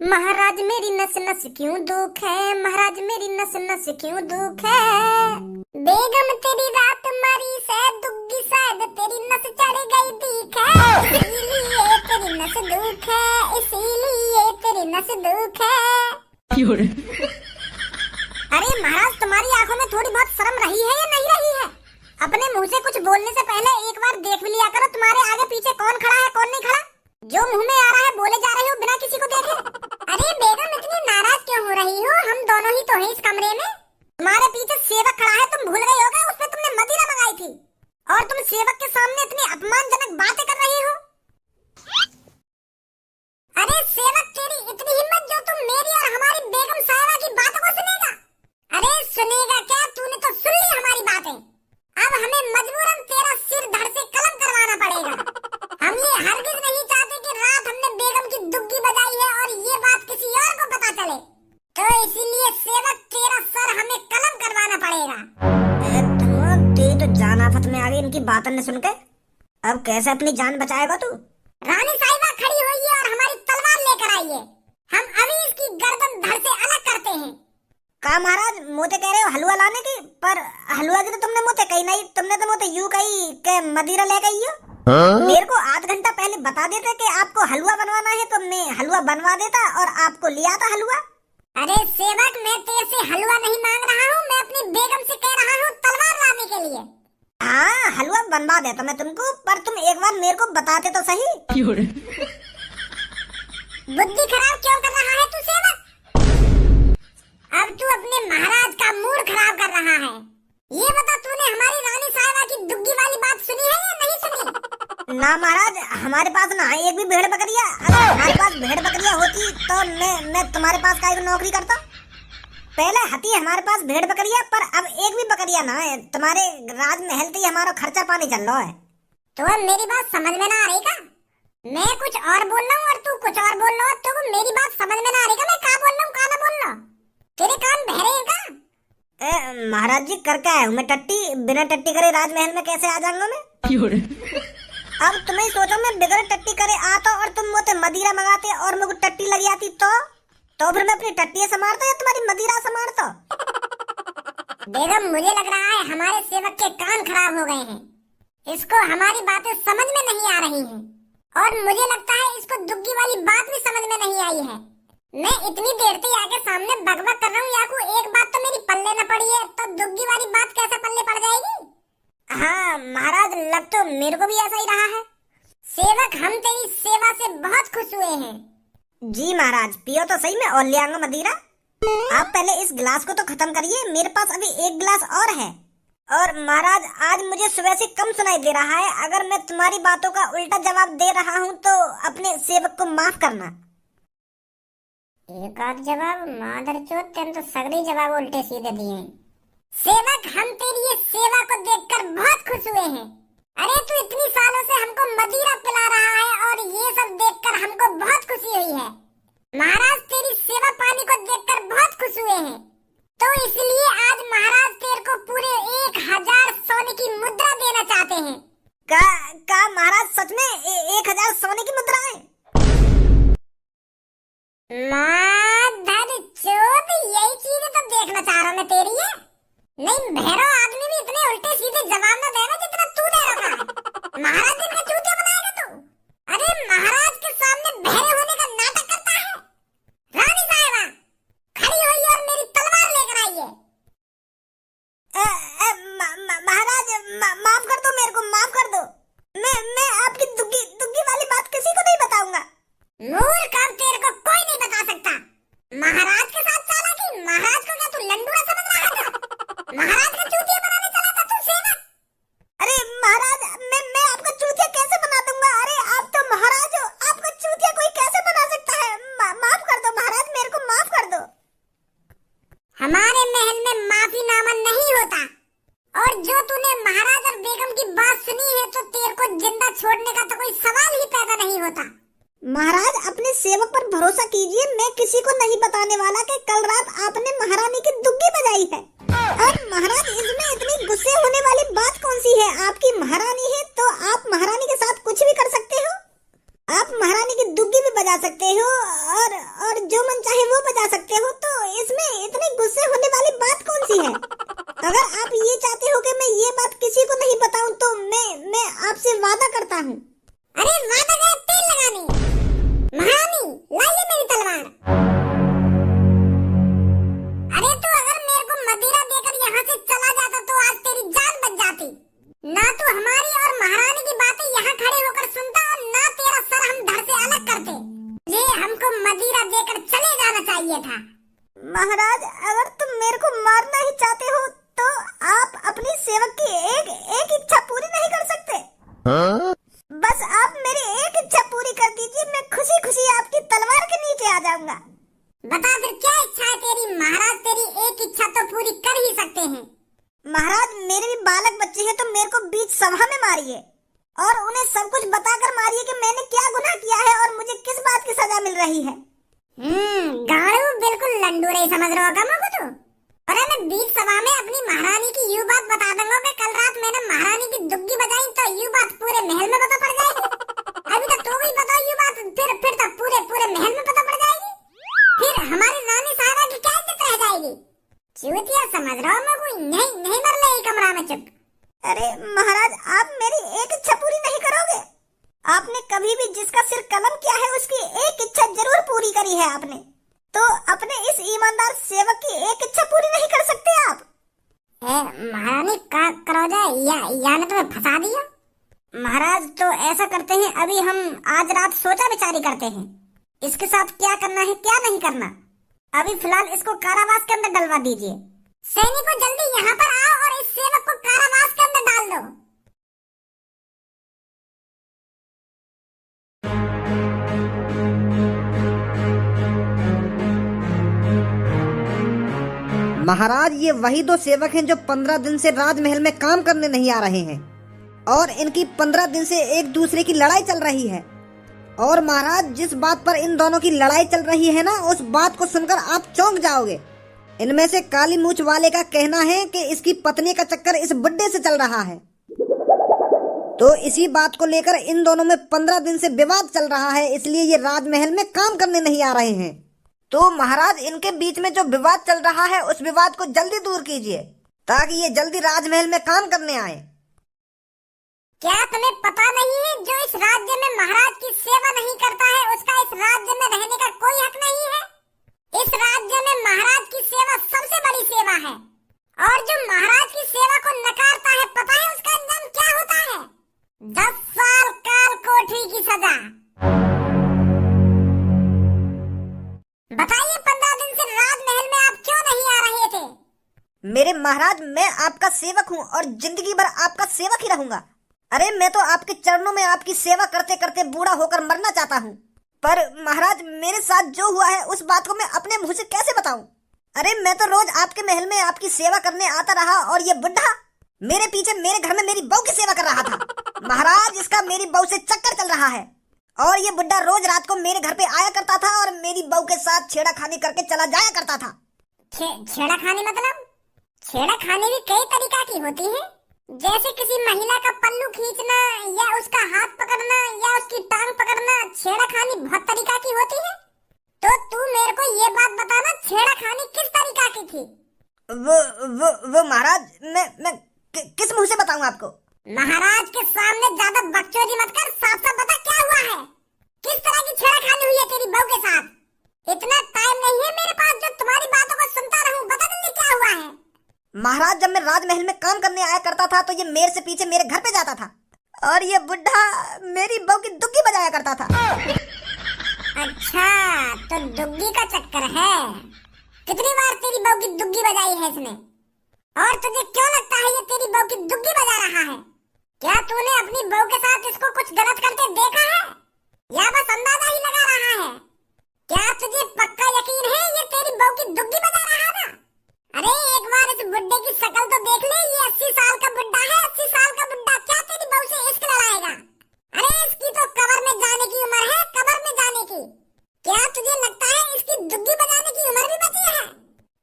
महाराज मेरी नस नस क्यों दुख है, महाराज मेरी नस नस क्यों दुख है। बेगम तेरी रात मरी से दुग्गी शायद तेरी नस चढ़ गई दीख है। इसीलिए तेरी नस दुख है, इसीलिए तेरी नस दुख है। अरे महाराज तुम्हारी आंखों में थोड़ी बहुत शर्म रही है या नहीं रही है? अपने मुंह से कुछ बोलने से पहले एक बार देख भी लिया करो तुम्हारे आगे पीछे कौन खड़ा है कौन नहीं खड़ा। जो मुंह में आ रहा है बोले जा रहे हो बिना किसी को देखे। अरे बेगम इतनी नाराज क्यों हो रही हो? हम दोनों ही तो हैं इस कमरे में। तुम्हारे पीछे सेवक खड़ा है, तुम भूल गई हो क्या? उसपे तुमने मदिरा मंगाई थी और तुम सेवक के सामने इतनी अपमानजनक बातें कर रही हो। अरे सेवक तेरी इतनी हिम्मत जो तुम मेरी और हमारी बेगम साहिबा की बातों को सुनेगा? अरे सुनेगा क्या, तूने तो सुन ली हमारी बातें। अब हमें मजबूरन तेरा सिर धड़ से कलम करवाना पड़ेगा। हम ये हरगिज नहीं चाहते कि रात हमने बेगम की दुग्गी बजाई है और ये बात किसी और को पता चले, तो इसीलिए सेवक तेरा सर हमें कलम करवाना पड़ेगा। तेरी तो जान आफत में आ गई इनकी बातों ने सुन के। अब कैसे अपनी जान बचाएगा तू? रानी साहिबा खड़ी हुई है और हमारी तलवार लेकर आई है। हम अभी इसकी गर्दन धड़ से अलग करते हैं। का महाराज मोते कह रहे हो हलवा लाने की? पर हलवा की तो तुमने मोते कही नहीं, तुमने तो मोते यूं कही के मदिरा ले गई हो। मेरे को आध घंटा पहले बता देते कि आपको हलवा बनवाना है तो मैं हलवा बनवा देता और आपको लिया था हलवा। अरे सेवक मैं तेरे से हलवा नहीं मांग रहा हूँ, मैं अपनी बेगम से कह रहा हूँ तलवार लाने के लिए। हाँ हलवा बनवा देता मैं तुमको, पर तुम एक बार मेरे को बताते तो सही। बुद्धि खराब क्यों कर रहा है तू सेवक? अब तू अपने महाराज का मूड खराब कर रहा है। ये बता तूने हमारी रानी साहिबा की दुग्गी वाली बात सुनी है या नहीं सुनी? ना महाराज हमारे पास ना है एक भी भेड़ बकरिया। अगर हमारे पास भेड़ बकरिया होती तो मैं तुम्हारे पास काहे को नौकरी करता। पहले हती हमारे पास भेड़ बकरिया, पर अब एक भी बकरिया ना है। तुम्हारे राजमहल से हमारा खर्चा पानी चल रहा है। तो अब मेरी बात समझ में ना आ रही का? मैं कुछ और बोल रहा हूँ और तू कुछ और बोल रहा हो, तो मेरी बात समझ में ना आ रही का? मैं क्या बोल रहा हूँ क्या ना बोल रहा? तेरे कान बहरे हैं का? महाराज जी कर क्या है मैं टट्टी, बिना टट्टी करे राजमहल में कैसे आ जाऊंगा मैं? अब तुम्हें सोचो मैं बिगड़ टट्टी करे आता और तुम मुझे मदिरा मंगाते और मुझे टट्टी लग जाती तो फिर मैं अपनी टट्टी संभालता या तुम्हारी मदिरा संभालता? बेगम मुझे लग रहा है हमारे सेवक के कान खराब हो गए हैं, इसको हमारी बातें समझ में नहीं आ रही हैं और मुझे लगता है इसको दुग्गी वाली बात भी समझ में नहीं आई है। मैं इतनी देर से आके सामने बकबक कर रहा हूँ, याकू एक बात तो मेरी पल्ले न पड़ी है तो दुग्गी वाली बात कैसे पल्ले पड़ जाएगी? हाँ महाराज लग तो मेरे को भी ऐसा ही रहा है। सेवक हम तेरी सेवा से बहुत खुश हुए हैं। जी महाराज पियो तो सही, मैं और ले आऊंगा मदिरा। आप पहले इस गिलास को तो खत्म करिए, मेरे पास अभी एक गिलास और है। और महाराज आज मुझे सुबह से कम सुनाई दे रहा है, अगर मैं तुम्हारी बातों का उल्टा जवाब दे रहा हूँ तो अपने सेवक को माफ करना। एक आध जवाब मादर चोद, तेन तो सगले जवाब उल्टे सीधे दिए। सेवक हम तेरी ये सेवा को देखकर बहुत खुश हुए हैं। अरे तू इतनी सालों से हमको मदिरा पिला रहा है और ये सब देखकर हमको बहुत खुशी हुई है। महाराज तेरी सेवा पानी को देखकर बहुत खुश हुए हैं, तो इसलिए आज महाराज तेरे को पूरे 1000 सोने की मुद्रा देना चाहते हैं। का महाराज सच में 1000 सोने की मुद्रा है? मादर चोद यही चीजें तो देखना चाह रहा मैं तेरी है। नहीं भैरव आदमी भी इतने उल्टे सीधे जवाब ना देगा जितना तू दे रहा है। महाराज जी का चूतिया बनाएगा तू? अरे महाराज के सामने बहरे होने का नाटक करता है। रानी साहिबा खड़ी हुई और मेरी तलवार लेकर आई है। महाराज माफ कर दो, मेरे को माफ कर दो। मैं आपकी दुग्गी वाली बात किसी को नहीं बताऊंगा। मूर्ख अब तेरे को कोई नहीं बता सकता। महाराज के साथ चालाकी? महाराज को क्या तू लंडूरा समझ रहा है? महाराज का चूतिया बनाने चला था तू सेवक? अरे महाराज मैं आपका चूतिया कैसे बना दूंगा? अरे आप तो महाराज हो, आपका चूतिया कोई कैसे बना सकता है? माफ कर दो महाराज, मेरे को माफ कर दो। हमारे महल में माफीनामा नहीं होता और जो तूने महाराज और बेगम की बात सुनी है तो तेरे को जिंदा छोड़ने का तो कोई सवाल ही पैदा नहीं होता। महाराज अपने सेवक पर भरोसा कीजिए, मैं किसी को नहीं बताने वाला कि कल रात आपने महारानी की दुग्गी बजाई है। और महाराज इसमें इतनी गुस्से होने वाली बात कौन सी है? आपकी महारानी है तो आप महारानी के साथ कुछ भी कर सकते हो। आप महारानी की दुग्गी भी बजा सकते हो और वादा करता हूँ। अरे वादा कर तेल लगाने। महारानी लाइए मेरी तलवार। अरे तू अगर मेरे को मदिरा देकर यहाँ से चला जाता तो आज तेरी जान बच जाती। ना तू हमारी और महारानी की बातें यहाँ खड़े होकर सुनता और ना तेरा सर हम धड़ से अलग करते। ये हमको मदिरा देकर चले जाना चाहिए था। महाराज अगर तुम मेरे को मारना ही चाहते हो तो आप अपनी सेवक की एक इच्छा पूरी नहीं कर सकते। बस आप मेरी एक इच्छा पूरी कर दीजिए, मैं खुशी खुशी आपकी तलवार के नीचे आ जाऊंगा। बता फिर क्या इच्छा है तेरी। महाराज तेरी एक इच्छा तो पूरी कर ही सकते हैं। महाराज मेरे भी बालक बच्चे हैं तो मेरे को बीच सभा में मारिए और उन्हें सब कुछ बताकर मारिए कि मैंने क्या गुनाह किया है और मुझे किस बात की सजा मिल रही है। गाड़ू बिल्कुल लंडूरे समझ रहा होगा मुझको तो। अरे मैं बीच सभा में अपनी महारानी की यूं बात बता दूंगा कि कल रात मैंने महारानी की दुग्गी बजाई तो यूं बात पूरे महल में पता पड़ जाएगी। अभी तक तो वही बताओ यूं बात फिर तो पूरे महल में पता पड़ जाएगी। फिर हमारी रानी साहबा की क्या इज्जत रह जाएगी। चूतिया समझ रहा हूँ मैं कोई नहीं मर ले कमरा में चुप। अरे महाराज आप मेरी एक इच्छा पूरी नहीं करोगे। आपने कभी भी जिसका सिर कलम किया है उसकी एक इच्छा जरूर पूरी करी है आपने, तो अपने इस ईमानदार सेवक की एक इच्छा पूरी नहीं कर सकते आप। महारानी का करो जाए या ने तुम्हें फंसा दिया। महाराज तो ऐसा करते हैं, अभी हम आज रात सोचा विचारी करते हैं इसके साथ क्या करना है क्या नहीं करना। अभी फिलहाल इसको कारावास के अंदर डलवा दीजिए। सैनिकों जल्दी यहाँ पर आओ और इस सेवक को कारावास के अंदर डाल दो। महाराज ये वही दो सेवक हैं जो 15 दिन से राजमहल में काम करने नहीं आ रहे हैं और इनकी 15 दिन से एक दूसरे की लड़ाई चल रही है। और महाराज जिस बात पर इन दोनों की लड़ाई चल रही है ना, उस बात को सुनकर आप चौंक जाओगे। इनमें से काली मूंछ वाले का कहना है कि इसकी पत्नी का चक्कर इस बुड्ढे से चल रहा है, तो इसी बात को लेकर इन दोनों में 15 दिन से विवाद चल रहा है, इसलिए ये राजमहल में काम करने नहीं आ रहे हैं। तो महाराज इनके बीच में जो विवाद चल रहा है उस विवाद को जल्दी दूर कीजिए ताकि ये जल्दी राजमहल में काम करने आए। क्या तुम्हें पता नहीं है जो इस राज्य में महाराज की सेवा नहीं करता है उसका इस राज्य में रहने का कोई हक नहीं है। इस राज्य में महाराज की सेवा सबसे बड़ी सेवा है और जो महाराज की सेवा को नकारता है पता है उसका अंजाम क्या होता है। 10 साल काल कोठरी की सजा। बताइए 15 दिन से राजमहल में आप क्यों नहीं आ रहे थे। मेरे महाराज मैं आपका सेवक हूँ और जिंदगी भर आपका सेवक ही रहूंगा। अरे मैं तो आपके चरणों में आपकी सेवा करते करते बूढ़ा होकर मरना चाहता हूँ, पर महाराज मेरे साथ जो हुआ है उस बात को मैं अपने मुंह से कैसे बताऊं। अरे मैं तो रोज आपके महल में आपकी सेवा करने आता रहा और ये बुढ़ा मेरे पीछे मेरे घर में मेरी बहू की सेवा कर रहा था। महाराज इसका मेरी बहू से चक्कर चल रहा है और ये बुड्ढा रोज रात को मेरे घर पे आया करता था और मेरी बहू के साथ छेड़ाखानी करके चला जाया करता था। छेड़ाखानी मतलब? छेड़ाखानी भी कई तरीका की होती है, जैसे किसी महिला का पल्लू खींचना या उसका हाथ पकड़ना या उसकी टांग पकड़ना। छेड़ाखानी बहुत तरीका की होती है। तो तू मेरे को ये बात बताना छेड़ाखानी किस तरीका की थी। वो महाराज मैं किस मुंह से बताऊं आपको। महाराज के सामने ज्यादा बकचोदी मत कर, साफ साफ बता क्या हुआ है। किस तरह की छेड़खानी हुई है तेरी बहू के साथ। इतना टाइम नहीं है मेरे पास जो तुम्हारी बातों को सुनता रहूं। बता जल्दी क्या हुआ है। महाराज जब मैं राजमहल में काम करने आया करता था तो ये मेरे से पीछे मेरे घर पे जाता था और ये बुढ़ा मेरी बहू की दुग्गी बजाया करता था। अच्छा तो दुग्गी का चक्कर है। कितनी बार तेरी बहू की दुग्गी बजाई है इसने और तुझे क्यों लगता है ये तेरी बहू की दुग्गी बजा रहा है। क्या तूने अपनी बहू के साथ इसको कुछ गलत करते देखा है या बस अंदाजा ही लगा रहा है। क्या तुझे पक्का यकीन है ये तेरी बहू की दुग्गी बजा रहा था। अरे एक बार इस बुड्ढे की शक्ल तो देख ले। ये 80 साल का बुड्ढा है। 80 साल का बुड्ढा क्या तेरी बहू से इश्क लड़ाएगा। अरे इसकी तो कब्र में जाने की उम्र है, कब्र में जाने की। क्या तुझे लगता है इसकी दुग्गी बजाने की उम्र भी बची है।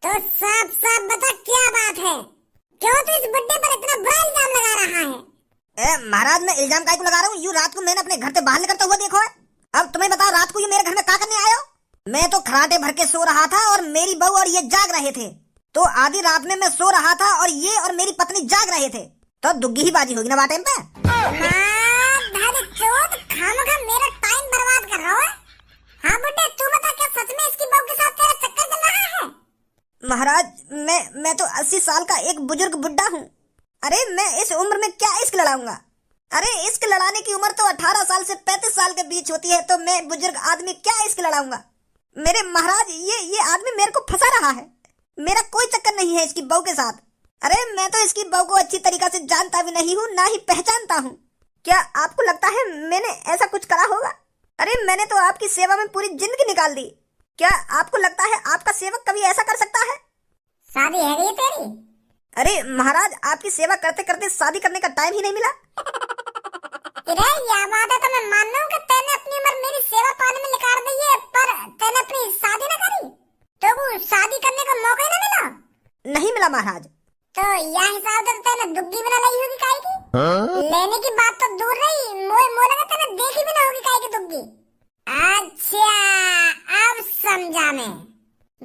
तो साफ साफ बता क्या बात है। क्यों तू इस बुड्ढे पर इतना बुरा इल्जाम लगा रहा है। महाराज मैं इल्जाम काहे को लगा रहा हूँ। यूँ रात को मैंने अपने घर से बाहर निकलता हुआ देखो है। अब तुम्हें बताओ रात को ये मेरे घर में क्या करने आए हो। मैं तो खराटे भर के सो रहा था और मेरी बहू और ये जाग रहे थे। तो आधी रात में मैं सो रहा था और ये और मेरी पत्नी जाग रहे थे, तो दुग्गी ही बाजी होगी ना टाइम पे। मैं तो 80 साल का एक बुजुर्ग बुड्ढा हूँ। अरे मैं इस उम्र में क्या इश्क लड़ाऊंगा? अरे इश्क लड़ाने की उम्र तो 18 साल से 35 साल के बीच होती है, तो मैं बुजुर्ग आदमी क्या इश्क लड़ाऊंगा? मेरे महाराज ये आदमी मेरे को फंसा रहा है। मेरा कोई चक्कर नहीं है इसकी बहू के साथ। अरे मैं तो इसकी बहू को अच्छी तरीका से जानता भी नहीं हूँ, ना ही पहचानता हूँ। क्या आपको लगता है मैंने ऐसा कुछ करा होगा? अरे मैंने तो आपकी सेवा में पूरी जिंदगी निकाल दी। क्या आपको लगता है आपका सेवक कभी ऐसा कर सकता है? शादी है गई तेरी? अरे महाराज, आपकी सेवा करते करते शादी करने का टाइम ही नहीं मिला। अरे यह बात है तो मैं मान रहा हूँ कि तैने अपनी उम्र मेरी सेवा पाने में निकाल दी है, पर तैने अपनी शादी न करी तो वो शादी करने का मौका ही न मिला? नहीं मिला महाराज। तो यह हिसाब से तैने दुग्गी भी न लाई होगी काहे की? लेने की बात तो दूर रही, मोए लगा तैने देखी भी न होगी काहे की दुग्गी। अच्छा अब समझा मैं।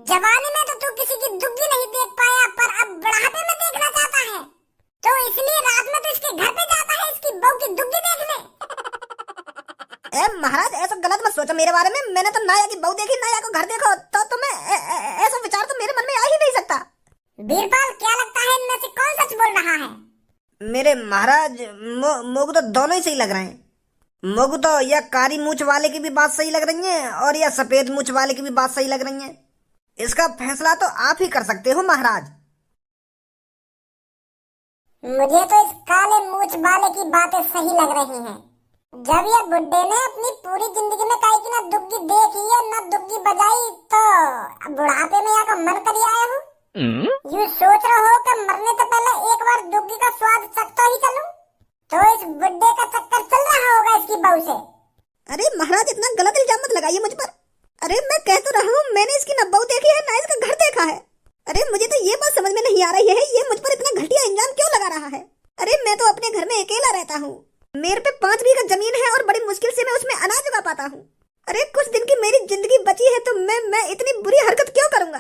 जवानी में तो तू किसी की दुग्गी नहीं देख पाया, पर अब बुढ़ापे में देखना चाहता है, तो इसलिए रात में तो इसके घर पे जाता है इसकी बहू की दुग्गी देखने। महाराज ऐसा गलत मत सोचो मेरे बारे में। मैंने तो नाया की बहू देखी, नाया को घर देखो, तो तुम्हें ऐसा विचार तो मेरे मन में आ ही नहीं सकता। बीरपाल, क्या लगता है इनमें से कौन सच बोल रहा है? मेरे महाराज, मोगू तो दोनों ही सही लग रहे हैं। मोगू तो या कारी मूछ वाले की भी बात सही लग रही है और या सफेद मूछ वाले की भी बात सही लग रही है। इसका फैसला तो आप ही कर सकते हो महाराज। मुझे तो इस काले मूछ वाले की बातें सही लग रही हैं। जब ये बुड्ढे ने अपनी पूरी जिंदगी में काहे की ना दुग्गी देखी है ना दुग्गी बजाई, तो बुढ़ापे में यहाँ का मन कर आया हूँ। यूँ सोच रहा हो कि मरने से पहले एक बार दुग्गी का स्वाद चखता ही चलूं, तो इस बुड्ढे का चक्कर चल रहा होगा इसकी बहू से। अरे महाराज, इतना गलत इल्जाम मत लगाइए मुझ पर। अरे मैं कह तो रहा हूँ, मैंने इसकी न बहू देखी है ना इसका घर देखा है। अरे मुझे तो ये बात समझ में नहीं आ रही है, ये मुझ पर इतना घटिया इल्जाम क्यों लगा रहा है? अरे मैं तो अपने घर में अकेला रहता हूँ। मेरे पे 5 बीघा जमीन है और बड़ी मुश्किल से मैं उसमें अनाज उगा पाता हूँ। अरे कुछ दिन की मेरी जिंदगी बची है, तो मैं इतनी बुरी हरकत क्यों करूँगा?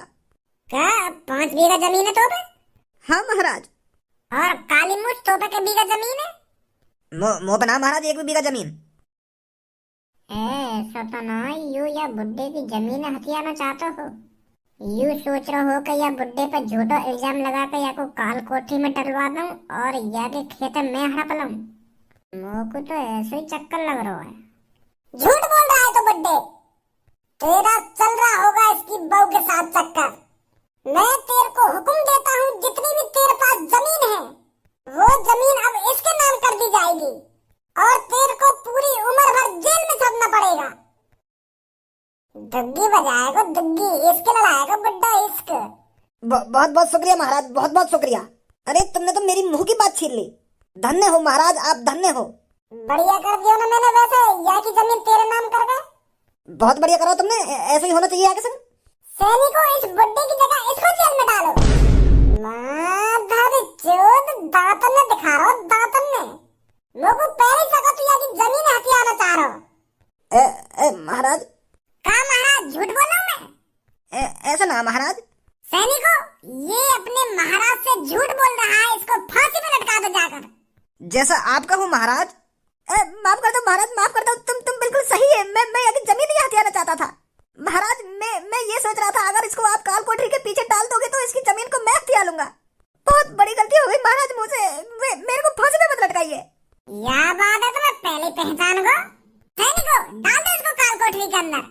क्या 5 बीघा जमीन है तोपे? हाँ महाराज। और काली मूछ तोपे के बीघा जमीन है? मोपना महाराज, 1 बीघा जमीन। सतना यू या बुड्ढे की जमीन हथियाना चाहते हो? यू सोच रहे हो कि या बुड्ढे पर झूठा इल्जाम लगा कर या को काल कोठरी में डलवा दूं और या के खेत में हड़प लूं? मोको तो ऐसे ही चक्कर लग रहा है। झूठ बोल रहा है तो बुड्ढे, तेरा चल रहा होगा इसकी बहू के साथ चक्कर। मैं तेरे को हुक्म देता हूँ, जितनी भी तेरे पास जमीन है वो जमीन अब इसके नाम कर दी जाएगी और तेरे को पूरी उम्र भर जेल में छपना पड़ेगा। दुग्गी बजाएगा दुग्गी, इसके लड़ाएगा बुड्ढा इश्क। बहुत बहुत शुक्रिया महाराज, बहुत बहुत शुक्रिया। अरे तुमने तो मेरी मुंह की बात छीन ली। धन्य हो महाराज, आप धन्य हो। बढ़िया कर दिया ना मैंने, वैसे यहाँ की जमीन तेरे नाम कर गए। बहुत बढ़िया करो तुमने, ऐसे ही होना चाहिए आगे से। सैनिकों, इस बुड्ढे की जगह इसको जेल में डालो। माधर चोद, दातन ने दिखा रहा हो, दातन ने लोगों पहले जगह तो यहाँ की जमीन हथियाना चाह रहा हो। महाराज। कहा महाराज, झूठ बोल रहा हूँ मैं? ऐसा ना महाराज। सैनिकों, ये अपने महाराज से झूठ बोल रहा है, इसको फांसी पे लटका दो जाकर। जैसा आप कहो महाराज। माफ कर दो महाराज, माफ कर दो। तुम बिल्कुल सही है। मैं अभी जमीन ही हथियाना चाहता था महाराज। मैं ये सोच रहा था, अगर इसको आप काल कोठरी के पीछे डाल दोगे तो इसकी जमीन को मैं हथिया लूंगा। बहुत बड़ी गलती हो गई महाराज मुझसे। मेरे को फांसी पे मत लटकाइए। यह बात है तो मैं पहले पहचान गो। सैनिकों, डाल दो इसको काल कोठरी के अंदर।